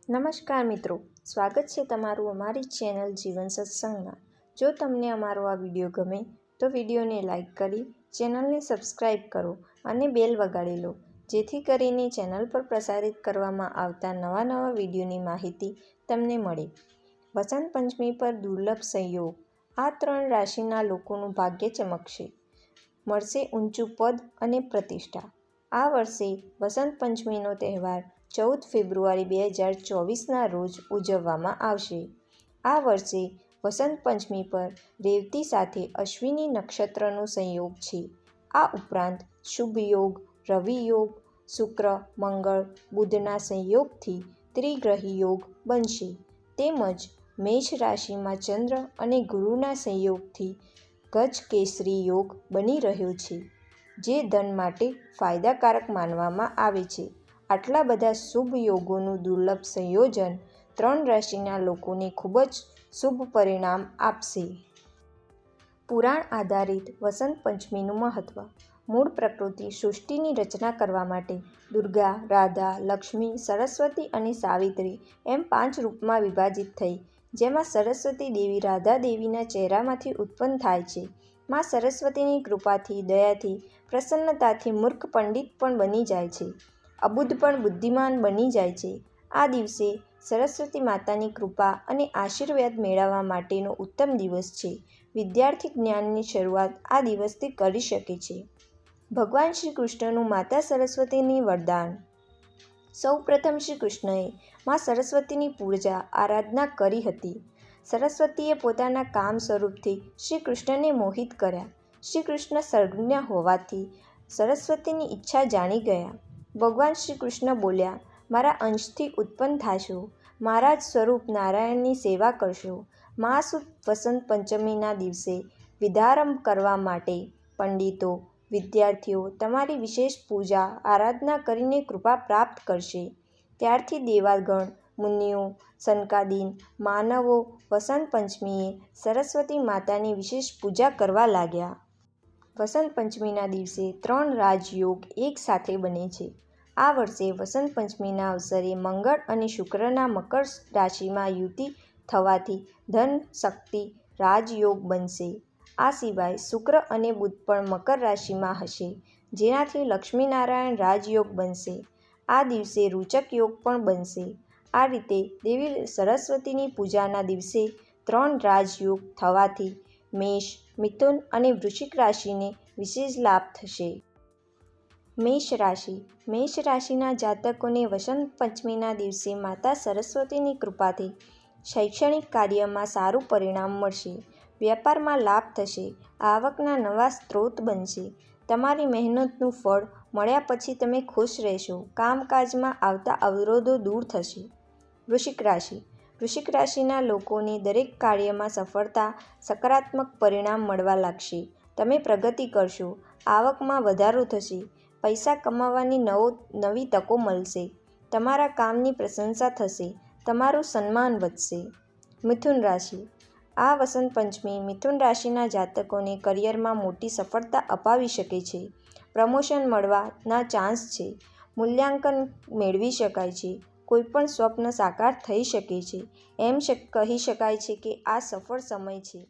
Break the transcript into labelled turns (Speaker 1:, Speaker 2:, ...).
Speaker 1: નમસ્કાર મિત્રો, સ્વાગત છે તમારું અમારી ચેનલ જીવન સત્સંગમાં। જો તમને અમારો આ વિડીયો ગમે તો વિડીયોને લાઈક કરી ચેનલને સબસ્ક્રાઈબ કરો અને બેલ વગાડી લો, જેથી કરીને ચેનલ પર પ્રસારિત કરવામાં આવતા નવા વિડીયોની માહિતી તમને મળે। વસંત પંચમી પર દુર્લભ સંયોગ, આ 3 રાશિના લોકોનું ભાગ્ય ચમકશે, મળશે ઊંચું પદ અને પ્રતિષ્ઠા। આ વર્ષે વસંત પંચમીનો તહેવાર 14 ફેબ્રુઆરી 2024ના રોજ ઉજવવામાં આવશે। આ વર્ષે વસંત પંચમી પર રેવતી સાથે અશ્વિની નક્ષત્રનો સંયોગ છે। આ ઉપરાંત શુભ યોગ, રવિ યોગ, શુક્ર, મંગળ, બુધના સંયોગથી ત્રિગ્રહી યોગ બનશે, તેમજ મેષ રાશિમાં ચંદ્ર અને ગુરુના સંયોગથી ગજકેસરી યોગ બની રહ્યો છે, જે ધન માટે ફાયદાકારક માનવામાં આવે છે। આટલા બધા શુભ યોગોનું દુર્લભ સંયોજન 3 રાશિના લોકોને ખૂબ જ શુભ પરિણામ આપશે। પુરાણ આધારિત વસંત પંચમીનું મહત્વ: મૂળ પ્રકૃતિ સૃષ્ટિની રચના કરવા માટે દુર્ગા, રાધા, લક્ષ્મી, સરસ્વતી અને સાવિત્રી એમ 5 રૂપમાં વિભાજિત થઈ, જેમાં સરસ્વતી દેવી રાધા દેવીના ચહેરામાંથી ઉત્પન્ન થાય છે। માં સરસ્વતીની કૃપાથી, દયાથી, પ્રસન્નતાથી મૂર્ખ પંડિત પણ બની જાય છે, અબુદ્ધ પણ બુદ્ધિમાન બની જાય છે। આ દિવસે સરસ્વતી માતાની કૃપા અને આશીર્વાદ મેળવવા માટેનો ઉત્તમ દિવસ છે। વિદ્યાર્થી જ્ઞાનની શરૂઆત આ દિવસથી કરી શકે છે। ભગવાન શ્રી કૃષ્ણનું માતા સરસ્વતીની વરદાન: સૌપ્રથમ શ્રી કૃષ્ણએ માં સરસ્વતીની પૂજા આરાધના કરી હતી। સરસ્વતીએ પોતાના કામ સ્વરૂપથી શ્રી કૃષ્ણને મોહિત કર્યા। શ્રી કૃષ્ણ સર્વજ્ઞ હોવાથી સરસ્વતીની ઈચ્છા જાણી ગયા। ભગવાન શ્રી કૃષ્ણ બોલ્યા, મારા અંશથી ઉત્પન્ન થાશો, મારા જ સ્વરૂપ નારાયણની સેવા કરશો। મહાસુદ વસંત પંચમીના દિવસે વિદ્યારંભ કરવા માટે પંડિતો, વિદ્યાર્થીઓ તમારી વિશેષ પૂજા આરાધના કરીને કૃપા પ્રાપ્ત કરશે। ત્યારથી દેવગણ, મુનિઓ, સનકાદિક માનવો વસંત પંચમીએ સરસ્વતી માતાની વિશેષ પૂજા કરવા લાગ્યા। વસંત પંચમીના દિવસે 3 રાજયોગ એક સાથે બને છે। આ વર્ષે વસંત પંચમીના અવસરે મંગળ અને શુક્રના મકર રાશિમાં યુતિ થવાથી ધન શક્તિ રાજયોગ બનશે। આ સિવાય શુક્ર અને બુધ પણ મકર રાશિમાં હશે, જેનાથી લક્ષ્મીનારાયણ રાજયોગ બનશે। આ દિવસે રૂચક યોગ પણ બનશે। આ રીતે દેવી સરસ્વતીની પૂજાના દિવસે 3 રાજયોગ થવાથી મેષ, મિથુન અને વૃશ્ચિક રાશિને વિશેષ લાભ થશે। મેષ રાશિ: મેષ રાશિના જાતકોને વસંત પંચમીના દિવસે માતા સરસ્વતીની કૃપાથી શૈક્ષણિક કાર્યમાં સારું પરિણામ મળશે। વ્યાપારમાં લાભ થશે, આવકના નવા સ્ત્રોત બનશે। તમારી મહેનતનું ફળ મળ્યા પછી તમે ખુશ રહેશો। કામકાજમાં આવતા અવરોધો દૂર થશે। વૃશ્ચિક રાશિ: વૃશ્ચિક રાશિના લોકોને દરેક કાર્યમાં સફળતા, સકારાત્મક પરિણામ મળવા લાગશે। તમે પ્રગતિ કરશો, આવકમાં વધારો થશે, પૈસા કમાવાની નવી તકો મળશે, તમારા કામની પ્રશંસા થશે, તમારું સન્માન વધશે। મિથુન રાશિ: આ વસંત પંચમી મિથુન રાશિના જાતકોને કરિયરમાં મોટી સફળતા અપાવી શકે છે। પ્રમોશન મળવાના ચાન્સ છે, મૂલ્યાંકન મેળવી શકાય છે, કોઈપણ સ્વપ્ન સાકાર થઈ શકે છે। એમ કહી શકાય છે કે આ સફળ સમય છે।